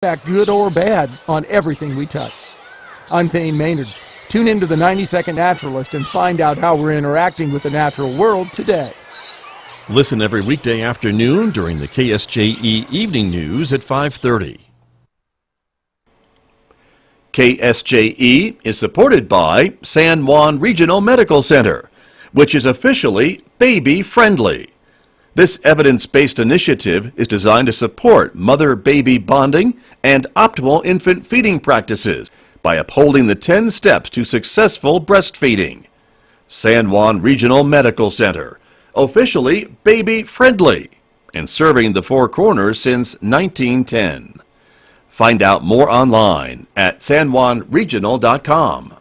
Back good or bad on everything we touch. I'm Thane Maynard. Tune into the 90-Second Naturalist and find out how we're interacting with the natural world today. Listen every weekday afternoon during the KSJE Evening News at 5:30. KSJE is supported by San Juan Regional Medical Center, which is officially baby-friendly. This evidence-based initiative is designed to support mother-baby bonding and optimal infant feeding practices by upholding the 10 steps to successful breastfeeding. San Juan Regional Medical Center, officially baby-friendly and serving the Four Corners since 1910. Find out more online at sanjuanregional.com.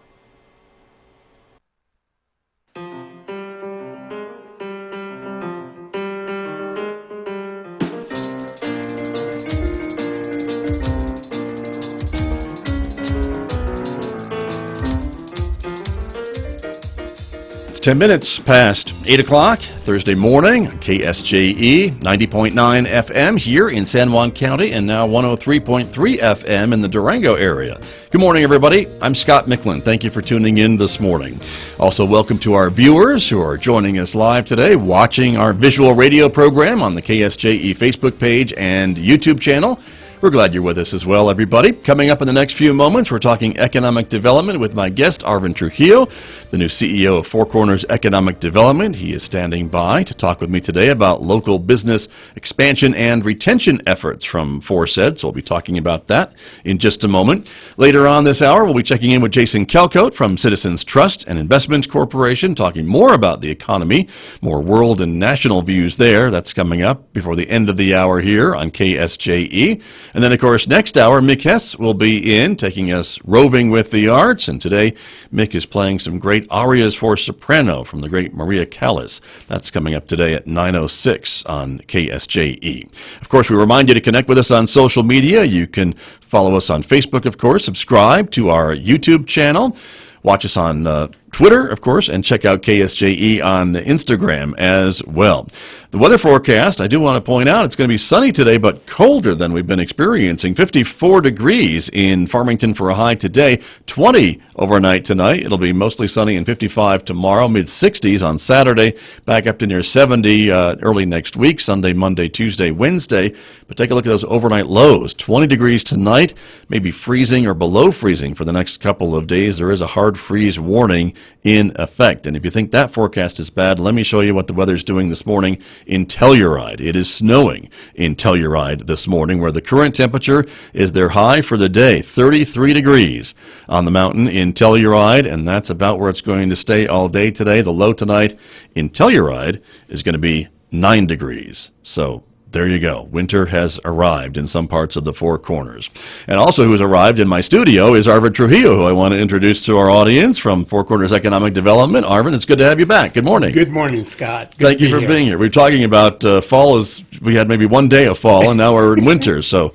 It's 10 minutes past 8 o'clock, Thursday morning, KSJE 90.9 FM here in San Juan County and now 103.3 FM in the Durango area. Good morning, everybody. I'm Scott Micklin. Thank you for tuning in this morning. Also, welcome to our viewers who are joining us live today, watching our visual radio program on the KSJE Facebook page and YouTube channel. We're glad you're with us as well, everybody. Coming up in the next few moments, we're talking economic development with my guest, Arvin Trujillo, the new CEO of Four Corners Economic Development. He is standing by to talk with me today about local business expansion and retention efforts from ForSed, so we'll be talking about that in just a moment. Later on this hour, we'll be checking in with Jason Kelcoat from Citizens Trust and Investment Corporation, talking more about the economy, more world and national views there. That's coming up before the end of the hour here on KSJE. And then, of course, next hour, Mick Hess will be in, taking us roving with the arts. And today, Mick is playing some great arias for soprano from the great Maria Callas. That's coming up today at 9:06 on KSJE. Of course, we remind you to connect with us on social media. You can follow us on Facebook, of course, subscribe to our YouTube channel. Watch us on Twitter, of course, and check out KSJE on Instagram as well. The weather forecast, I do want to point out, it's going to be sunny today, but colder than we've been experiencing. 54 degrees in Farmington for a high today, 20 overnight tonight. It'll be mostly sunny and 55 tomorrow, mid-60s on Saturday, back up to near 70 early next week, Sunday, Monday, Tuesday, Wednesday. But take a look at those overnight lows. 20 degrees tonight, maybe freezing or below freezing for the next couple of days. There is a hard freeze warning in effect. And if you think that forecast is bad, let me show you what the weather's doing this morning in Telluride. It is snowing in Telluride this morning, where the current temperature is their high for the day, 33 degrees on the mountain in Telluride, and that's about where it's going to stay all day today. The low tonight in Telluride is going to be 9 degrees. So there you go. Winter has arrived in some parts of the Four Corners. And also who has arrived in my studio is Arvin Trujillo, who I want to introduce to our audience from Four Corners Economic Development. Arvin, it's good to have you back. Good morning. Good morning, Scott. Thank you for being here. We're talking about fall. We had maybe one day of fall, and now we're in winter, so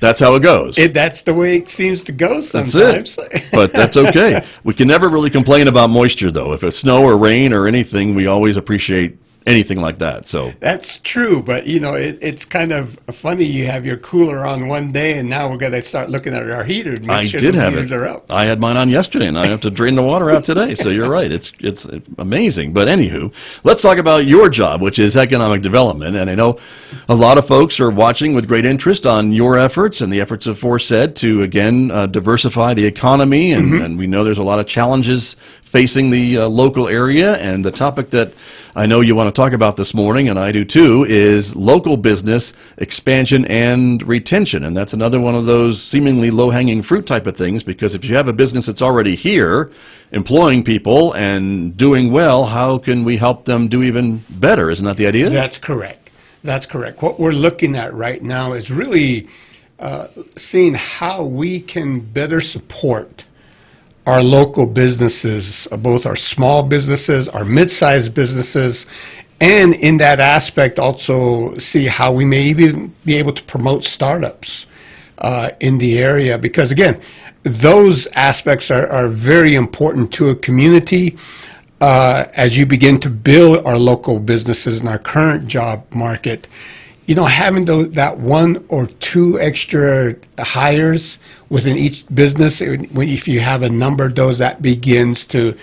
that's how it goes. That's the way it seems to go sometimes. That's it. But that's okay. We can never really complain about moisture, though. If it's snow or rain or anything, we always appreciate anything like that. So that's true, but you know, it's kind of funny. You have your cooler on one day, and now we're going to start looking at our heater to make sure the heaters are up. I had mine on yesterday, and I have to drain the water out today. So you're right. It's amazing. But anywho, let's talk about your job, which is economic development. And I know a lot of folks are watching with great interest on your efforts and the efforts of ForSed to again diversify the economy. And we know there's a lot of challenges facing the local area. And the topic that I know you want to talk about this morning, and I do too, is local business expansion and retention. And that's another one of those seemingly low-hanging fruit type of things, because if you have a business that's already here, employing people and doing well, how can we help them do even better? Isn't that the idea? That's correct. That's correct. What we're looking at right now is really seeing how we can better support our local businesses, both our small businesses, our mid-sized businesses, and in that aspect also see how we may even be able to promote startups in the area. Because again, those aspects are very important to a community as you begin to build our local businesses in our current job market. having that one or two extra hires within each business, if you have a number of those, that begins to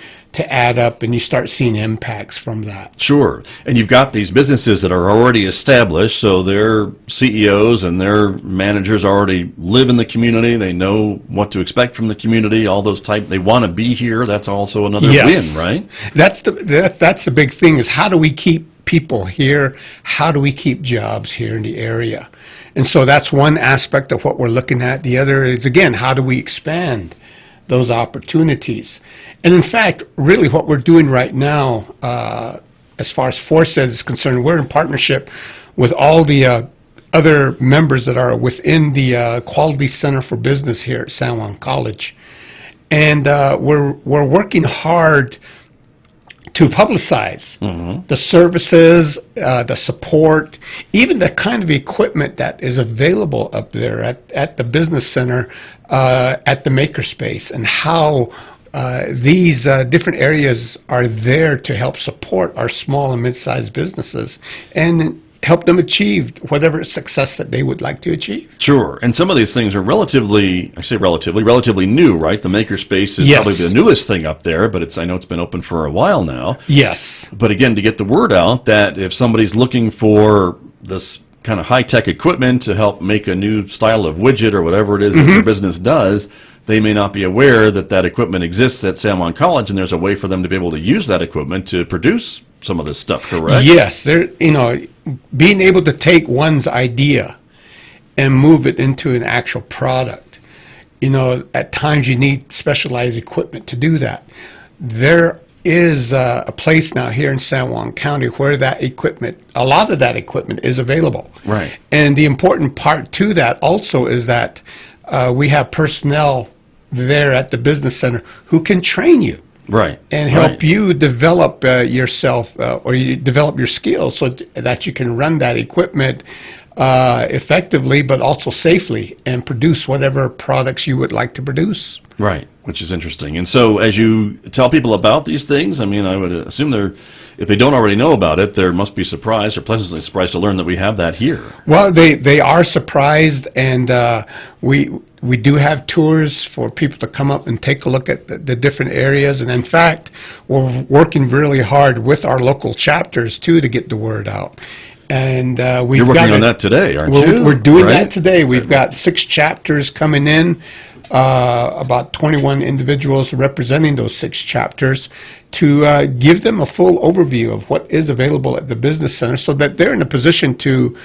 add up, and you start seeing impacts from that. Sure. And you've got these businesses that are already established, so their CEOs and their managers already live in the community. They know what to expect from the community, all those they want to be here. That's also another win, right? That's the big thing, is how do we keep people here? How do we keep jobs here in the area? And so that's one aspect of what we're looking at. The other is, again, how do we expand those opportunities? And in fact, really what we're doing right now, as far as Forset is concerned, we're in partnership with all the other members that are within the Quality Center for Business here at San Juan College. And we're working hard to publicize the services, the support, even the kind of equipment that is available up there at the business center, at the makerspace, and how these different areas are there to help support our small and mid-sized businesses and help them achieve whatever success that they would like to achieve. Sure. And some of these things are relatively new, right? The makerspace is probably the newest thing up there, but I know it's been open for a while now. Yes. But again, to get the word out that if somebody's looking for this kind of high-tech equipment to help make a new style of widget or whatever it is that their business does, they may not be aware that equipment exists at San Juan College, and there's a way for them to be able to use that equipment to produce some of this stuff, correct? Yes. Being able to take one's idea and move it into an actual product. At times you need specialized equipment to do that. There is a place now here in San Juan County where a lot of that equipment is available. Right. And the important part to that also is that we have personnel there at the business center who can train you. Right. And help you develop yourself, or you develop your skills so that you can run that equipment effectively, but also safely, and produce whatever products you would like to produce. Right, which is interesting. And so as you tell people about these things, I would assume if they don't already know about it, they must be surprised or pleasantly surprised to learn that we have that here. Well, they are surprised, and we do have tours for people to come up and take a look at the different areas. And in fact, we're working really hard with our local chapters too to get the word out. And you're working on that today, aren't you? We're doing that today. We've got 6 chapters coming in, about 21 individuals representing those 6 chapters, to give them a full overview of what is available at the business center, so that they're in a position to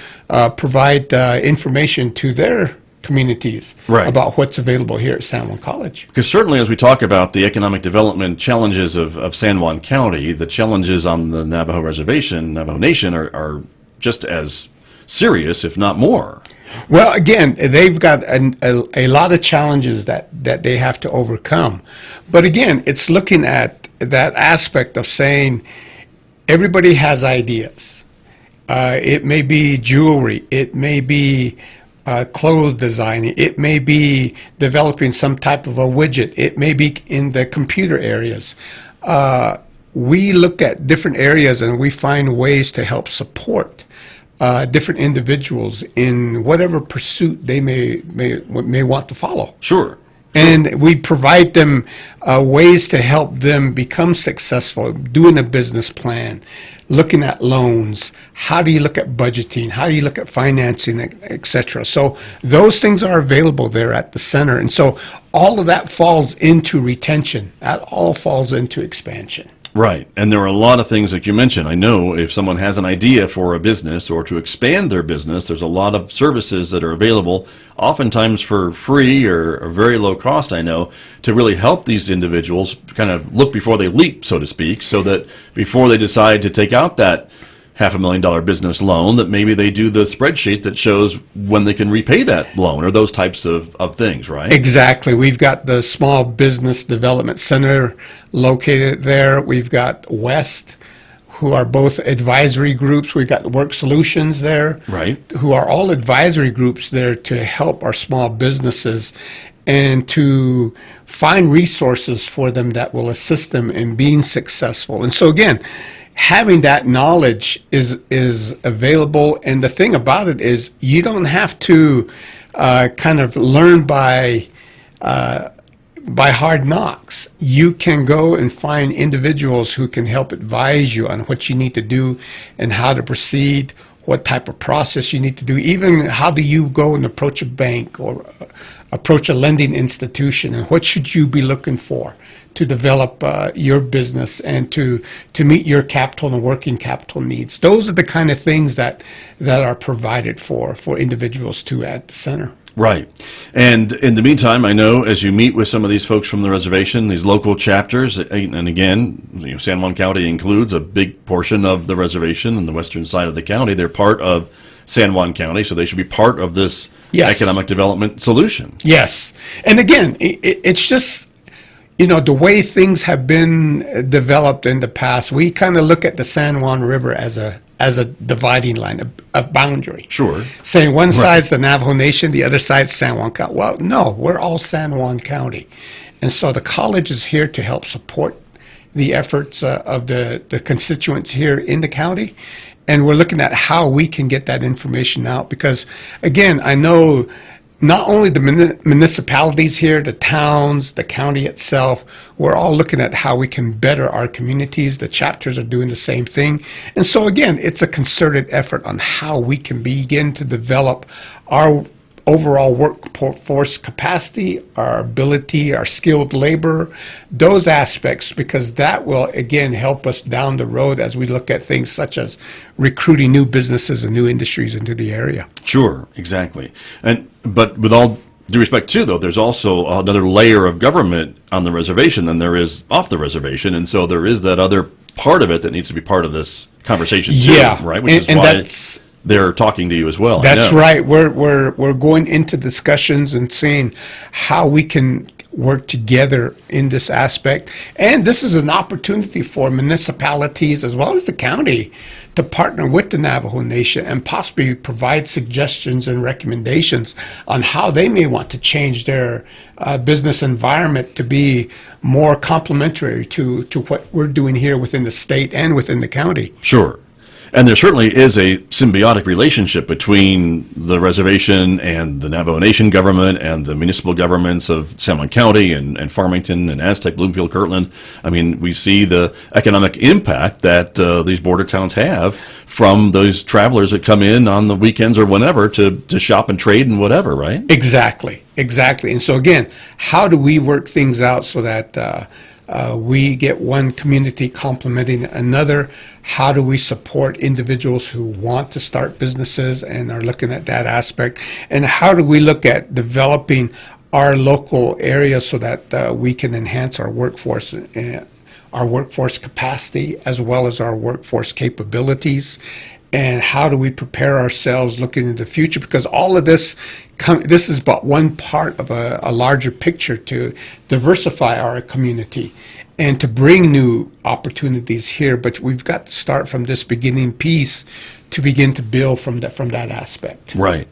provide information to their communities about what's available here at San Juan College. Because certainly as we talk about the economic development challenges of San Juan County, the challenges on the Navajo Reservation, Navajo Nation, are just as serious, if not more. Well, again, they've got a lot of challenges that they have to overcome. But again, it's looking at that aspect of saying everybody has ideas. It may be jewelry. It may be clothes designing. It may be developing some type of a widget. It may be in the computer areas. We look at different areas and we find ways to help support different individuals in whatever pursuit they may want to follow. Sure. And we provide them ways to help them become successful, doing a business plan, looking at loans. How do you look at budgeting? How do you look at financing, et cetera? So those things are available there at the center. And so all of that falls into retention. That all falls into expansion. Right. And there are a lot of things like you mentioned. I know if someone has an idea for a business or to expand their business, there's a lot of services that are available, oftentimes for free or very low cost, I know, to really help these individuals kind of look before they leap, so to speak, so that before they decide to take out that $500,000 business loan, that maybe they do the spreadsheet that shows when they can repay that loan, or those types of things, right? Exactly. We've got the Small Business Development Center located there. We've got West, who are both advisory groups. We've got Work Solutions there, right, who are all advisory groups there to help our small businesses and to find resources for them that will assist them in being successful. And so again, having that knowledge is available. And the thing about it is you don't have to kind of learn by hard knocks. You can go and find individuals who can help advise you on what you need to do and how to proceed, what type of process you need to do, even how do you go and approach a bank or approach a lending institution, and what should you be looking for to develop your business and to meet your capital and working capital needs. Those are the kind of things that are provided for individuals too at the center. Right. And in the meantime, I know as you meet with some of these folks from the reservation, these local chapters, and again, San Juan County includes a big portion of the reservation in the western side of the county. They're part of San Juan County, so they should be part of this economic development solution. Yes. And again, it's just, the way things have been developed in the past, we kind of look at the San Juan River as a dividing line, a boundary. Sure. Saying one side's the Navajo Nation, the other side's San Juan County. Well, no, we're all San Juan County. And so the college is here to help support the efforts of the constituents here in the county. And we're looking at how we can get that information out. Because, again, I know not only the municipalities here, the towns, the county itself, we're all looking at how we can better our communities. The chapters are doing the same thing. And so, again, it's a concerted effort on how we can begin to develop our overall workforce capacity, our ability, our skilled labor, those aspects, because that will, again, help us down the road as we look at things such as recruiting new businesses and new industries into the area. Sure, exactly. But with all due respect, too, though, there's also another layer of government on the reservation than there is off the reservation, and so there is that other part of it that needs to be part of this conversation, too, right? Which is why they're talking to you as well. That's right. We're going into discussions and seeing how we can work together in this aspect. And this is an opportunity for municipalities as well as the county to partner with the Navajo Nation and possibly provide suggestions and recommendations on how they may want to change their business environment to be more complementary to what we're doing here within the state and within the county. Sure. And there certainly is a symbiotic relationship between the reservation and the Navajo Nation government and the municipal governments of San Juan County and Farmington and Aztec, Bloomfield, Kirtland. I mean, we see the economic impact that these border towns have from those travelers that come in on the weekends or whenever to shop and trade and whatever, right? Exactly. And so, again, how do we work things out so that we get one community complementing another? How do we support individuals who want to start businesses and are looking at that aspect? And how do we look at developing our local area so that we can enhance our workforce capacity as well as our workforce capabilities? And how do we prepare ourselves looking into the future? Because all of this is but one part of a larger picture to diversify our community and to bring new opportunities here. But we've got to start from this beginning piece to begin to build from that aspect. Right.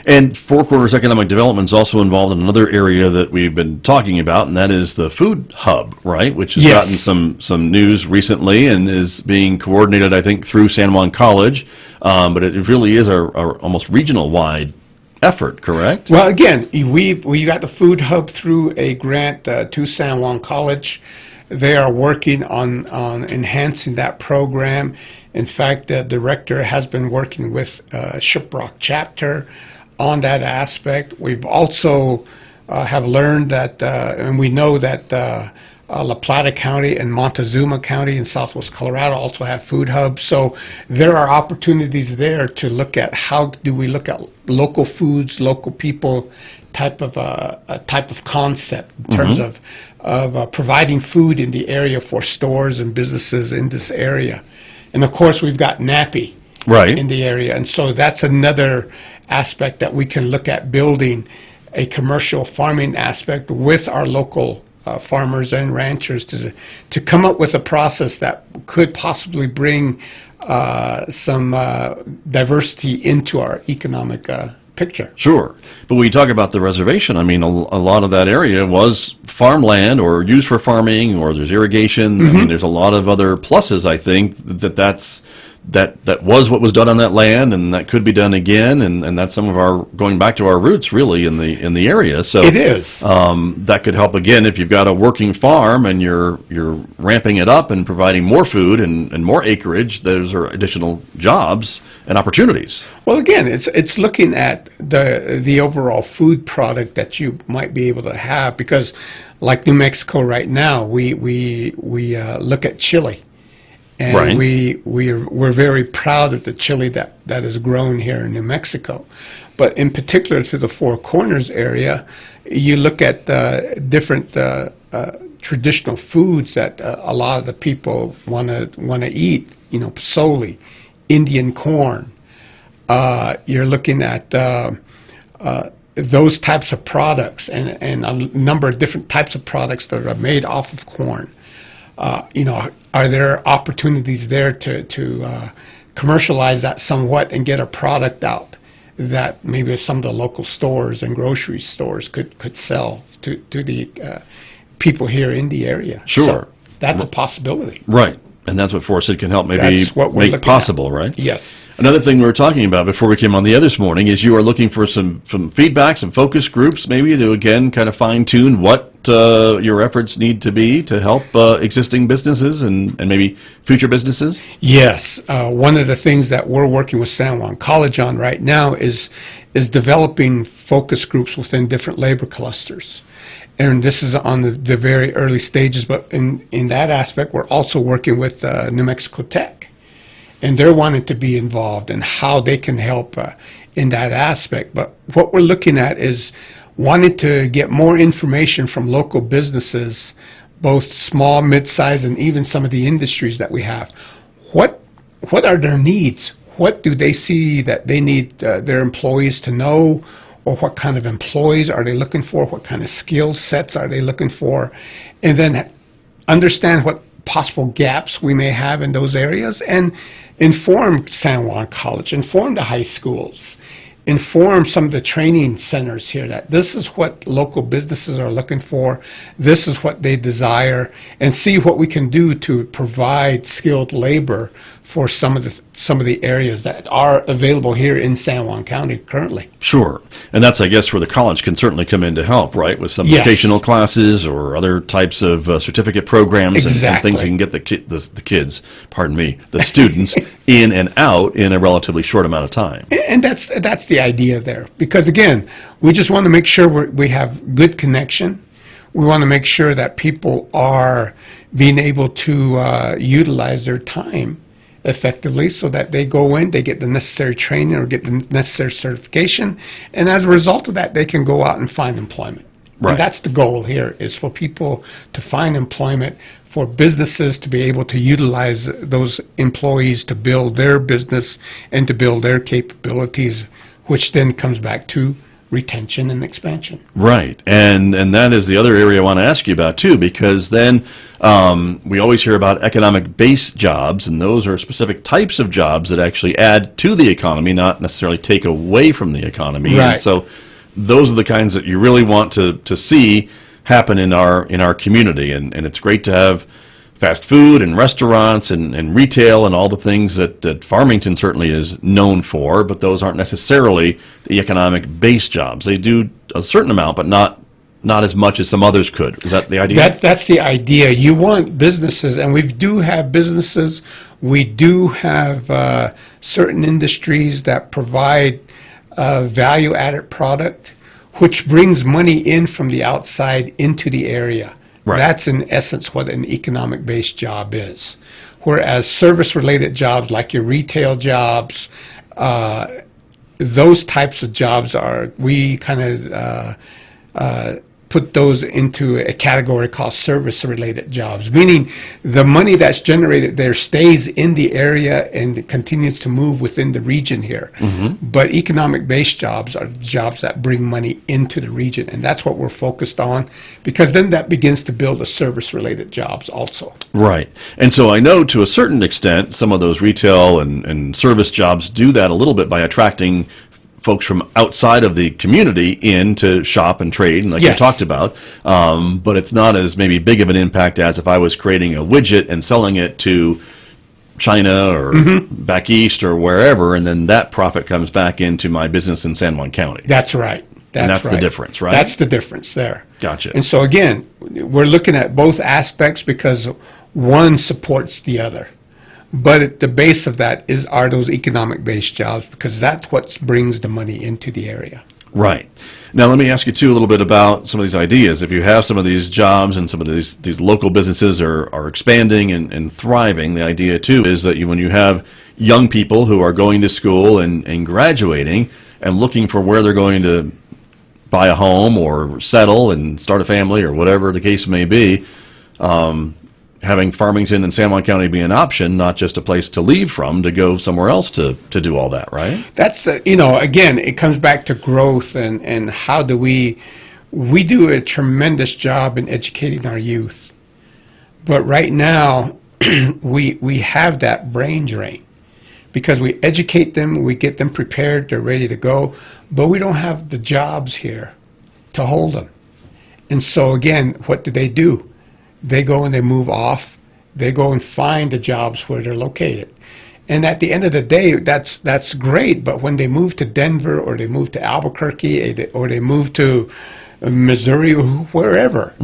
And Four Corners Economic Development is also involved in another area that we've been talking about, and that is the food hub, right, which has gotten some news recently and is being coordinated, I think, through San Juan College. But it really is our almost regional-wide effort, correct? Well, again, we got the food hub through a grant to San Juan College. They are working on enhancing that program. In fact, the director has been working with Shiprock chapter on that aspect. We've also have learned that, and we know that La Plata County and Montezuma County in Southwest Colorado also have food hubs. So there are opportunities there to look at how do we look at local foods, local people type of concept in terms of providing food in the area for stores and businesses in this area. And of course, we've got NAPI in the area. And so that's another aspect that we can look at, building a commercial farming aspect with our local farmers and ranchers to come up with a process that could possibly bring some diversity into our economic picture. Sure. But when you talk about the reservation, I mean, a lot of that area was farmland or used for farming, or there's irrigation. I mean, there's a lot of other pluses, I think, that was what was done on that land, and that could be done again, and that's some of our going back to our roots really in the area. So It is. that could help again if you've got a working farm and you're ramping it up and providing more food and more acreage. Those are additional jobs and opportunities. Well, again, it's looking at the overall food product that you might be able to have, because like New Mexico right now, we look at chili. And Right. we're very proud of the chili that is grown here in New Mexico. But in particular to the Four Corners area, you look at different traditional foods that a lot of the people want to eat. You know, pasoli, Indian corn. You're looking at those types of products, and a number of different types of products that are made off of corn. You know, are there opportunities there to commercialize that somewhat and get a product out that maybe some of the local stores and grocery stores could sell to the people here in the area? Sure. So that's a possibility. Right. And that's what Forested can help maybe That's what we're make looking possible, at. right? Yes. Another thing we were talking about before we came on the air this morning is you are looking for some feedback, some focus groups, maybe to, again, kind of fine-tune what your efforts need to be to help existing businesses and maybe future businesses? Yes. One of the things that we're working with San Juan College on right now is developing focus groups within different labor clusters. And this is on the very early stages, but in that aspect, we're also working with New Mexico Tech. And they're wanting to be involved in how they can help in that aspect. But what we're looking at is wanting to get more information from local businesses, both small, mid-size, and even some of the industries that we have. What are their needs? What do they see that they need their employees to know? Or what kind of employees are they looking for? What kind of skill sets are they looking for? And then understand what possible gaps we may have in those areas, and inform San Juan College, inform the high schools, inform some of the training centers here that this is what local businesses are looking for, this is what they desire, and see what we can do to provide skilled labor for some of the areas that are available here in San Juan County currently. Sure. And that's, I guess, where the college can certainly come in to help, right? With some Yes. vocational classes or other types of certificate programs and Exactly. things that can get the kids, pardon me, the students in and out in a relatively short amount of time. And that's the idea there. Because again, we just want to make sure we have good connection. We want to make sure that people are being able to utilize their time effectively, so that they go in, they get the necessary training or get the necessary certification, and as a result of that, they can go out and find employment. Right. And that's the goal here, is for people to find employment, for businesses to be able to utilize those employees to build their business and to build their capabilities, which then comes back to retention and expansion. Right. And that is the other area I want to ask you about, too, because then we always hear about economic-based jobs, and those are specific types of jobs that actually add to the economy, not necessarily take away from the economy. Right. And so those are the kinds that you really want to see happen in our community. And it's great to have fast food and restaurants and retail and all the things that Farmington certainly is known for, but those aren't necessarily the economic-based jobs. They do a certain amount, but not as much as some others could. Is that the idea? That's the idea. You want businesses, and we do have businesses. We do have certain industries that provide value-added product, which brings money in from the outside into the area. Right. That's in essence what an economic-based job is. Whereas service-related jobs, like your retail jobs, those types of jobs we kind of put those into a category called service-related jobs, meaning the money that's generated there stays in the area and continues to move within the region here. Mm-hmm. But economic-based jobs are jobs that bring money into the region, and that's what we're focused on, because then that begins to build a service-related jobs also. Right. And so I know to a certain extent some of those retail and service jobs do that a little bit by attracting folks from outside of the community in to shop and trade, and like you Yes. talked about. But it's not as maybe big of an impact as if I was creating a widget and selling it to China or back east or wherever, and then that profit comes back into my business in San Juan County. That's right. That's the right. difference, right? That's the difference there. Gotcha. And so again, we're looking at both aspects because one supports the other. But at the base of that are those economic-based jobs, because that's what brings the money into the area. Right. Now, let me ask you, too, a little bit about some of these ideas. If you have some of these jobs and some of these local businesses are expanding and thriving, the idea, too, is that when you have young people who are going to school and graduating and looking for where they're going to buy a home or settle and start a family or whatever the case may be, having Farmington and San Juan County be an option, not just a place to leave from, to go somewhere else to do all that, right? That's, again, it comes back to growth and how do we do a tremendous job in educating our youth. But right now, we have that brain drain because we educate them, we get them prepared, they're ready to go, but we don't have the jobs here to hold them. And so again, what do? They go and they move off. They go and find the jobs where they're located. And at the end of the day, that's great. But when they move to Denver or they move to Albuquerque or they move to Missouri or wherever,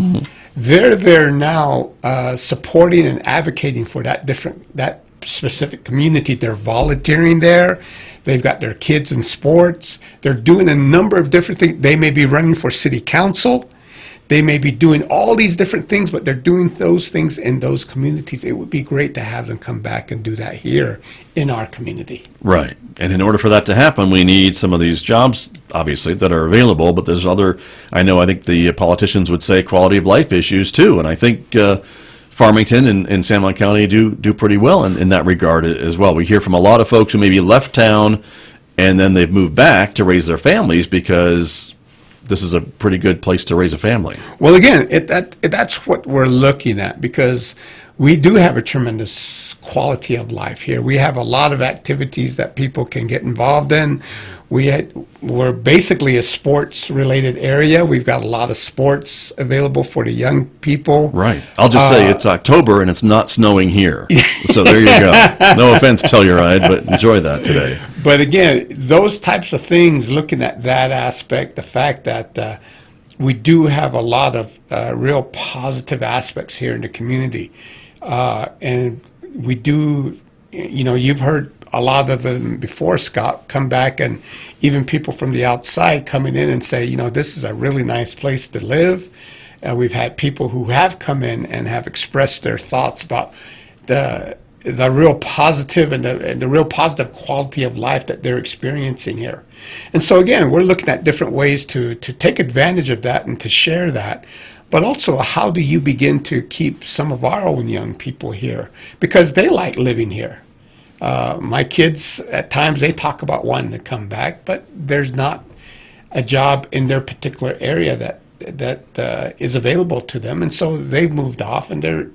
they're there now supporting and advocating for that specific community. They're volunteering there. They've got their kids in sports. They're doing a number of different things. They may be running for city council. They may be doing all these different things, but they're doing those things in those communities. It would be great to have them come back and do that here in our community. Right. And in order for that to happen, we need some of these jobs, obviously, that are available. But there's other, I think the politicians would say quality of life issues, too. And I think Farmington and San Juan County do pretty well in that regard as well. We hear from a lot of folks who maybe left town and then they've moved back to raise their families because this is a pretty good place to raise a family. Well, again, that's what we're looking at because we do have a tremendous quality of life here. We have a lot of activities that people can get involved in. We're basically a sports-related area. We've got a lot of sports available for the young people. Right. I'll just say it's October and it's not snowing here. So there you go. No offense, Telluride, but enjoy that today. But again, those types of things, looking at that aspect, the fact that we do have a lot of real positive aspects here in the community. And we do, you've heard a lot of them before, Scott, come back, and even people from the outside coming in and say, this is a really nice place to live. We've had people who have come in and have expressed their thoughts about the real positive and the real positive quality of life that they're experiencing here. And so again, we're looking at different ways to take advantage of that and to share that. But also, how do you begin to keep some of our own young people here? Because they like living here. My kids, at times, they talk about wanting to come back, but there's not a job in their particular area that is available to them. And so they've moved off and they're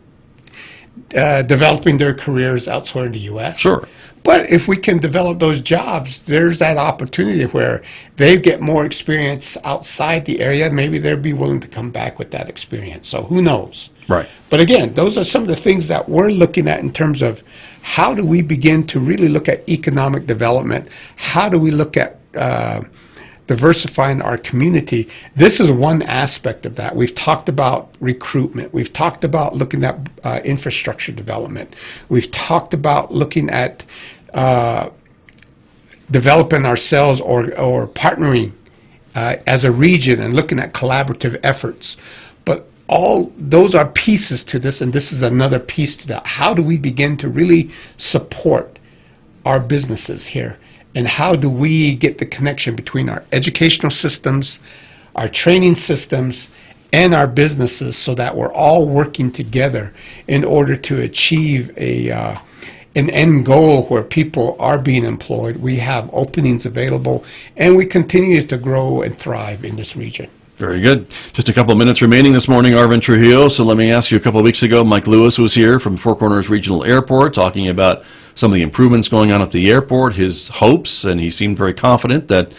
developing their careers elsewhere in the U.S. Sure. But if we can develop those jobs, there's that opportunity where they get more experience outside the area. Maybe they'll be willing to come back with that experience. So who knows? Right. But again, those are some of the things that we're looking at in terms of how do we begin to really look at economic development? How do we look at diversifying our community? This is one aspect of that. We've talked about recruitment. We've talked about looking at infrastructure development. We've talked about looking at developing ourselves or partnering as a region and looking at collaborative efforts. But all those are pieces to this, and this is another piece to that. How do we begin to really support our businesses here? And how do we get the connection between our educational systems, our training systems, and our businesses so that we're all working together in order to achieve an end goal where people are being employed, we have openings available, and we continue to grow and thrive in this region. Very good. Just a couple of minutes remaining this morning, Arvin Trujillo. So let me ask you, a couple of weeks ago, Mike Lewis was here from Four Corners Regional Airport talking about some of the improvements going on at the airport, his hopes, and he seemed very confident that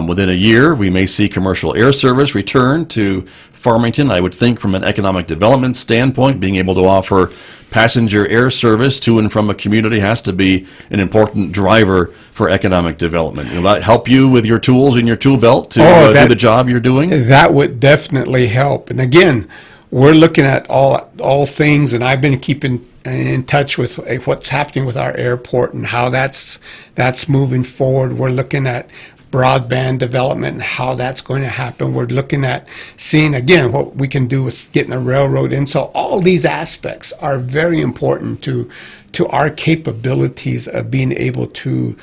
within a year we may see commercial air service return to Farmington. I would think from an economic development standpoint, being able to offer passenger air service to and from a community has to be an important driver for economic development. Will that help you with your tools in your tool belt to do the job you're doing? That would definitely help. And again, we're looking at all things, and I've been keeping in touch with what's happening with our airport and how that's moving forward. We're looking at broadband development and how that's going to happen. We're looking at seeing, again, what we can do with getting a railroad in. So all these aspects are very important to our capabilities of being able to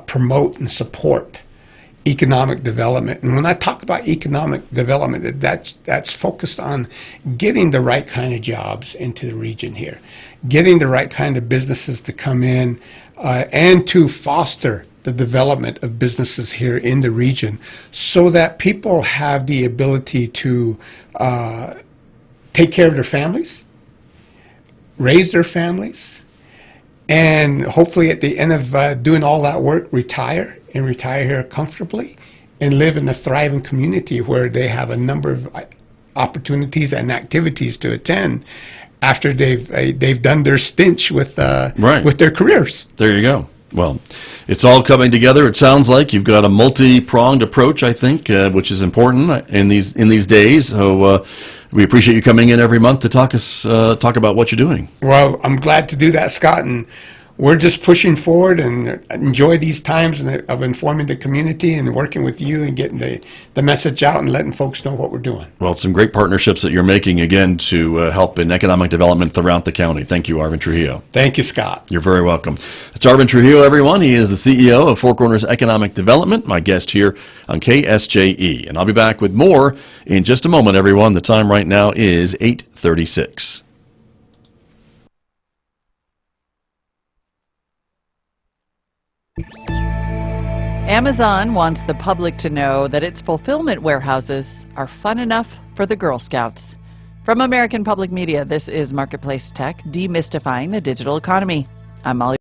promote and support economic development. And when I talk about economic development, that's focused on getting the right kind of jobs into the region here, getting the right kind of businesses to come in, and to foster the development of businesses here in the region so that people have the ability to take care of their families, raise their families, and hopefully at the end of doing all that work, retire here comfortably and live in a thriving community where they have a number of opportunities and activities to attend after they've done their stint with their careers. There you go. Well, it's all coming together. It sounds like you've got a multi-pronged approach, I think, which is important in these days. So we appreciate you coming in every month to talk about what you're doing. Well, I'm glad to do that, Scott, and we're just pushing forward and enjoy these times of informing the community and working with you and getting the message out and letting folks know what we're doing. Well, it's some great partnerships that you're making, again, to help in economic development throughout the county. Thank you, Arvin Trujillo. Thank you, Scott. You're very welcome. It's Arvin Trujillo, everyone. He is the CEO of Four Corners Economic Development, my guest here on KSJE. And I'll be back with more in just a moment, everyone. The time right now is 8:36. Amazon wants the public to know that its fulfillment warehouses are fun enough for the Girl Scouts. From American Public Media, this is Marketplace Tech, demystifying the digital economy. I'm Molly.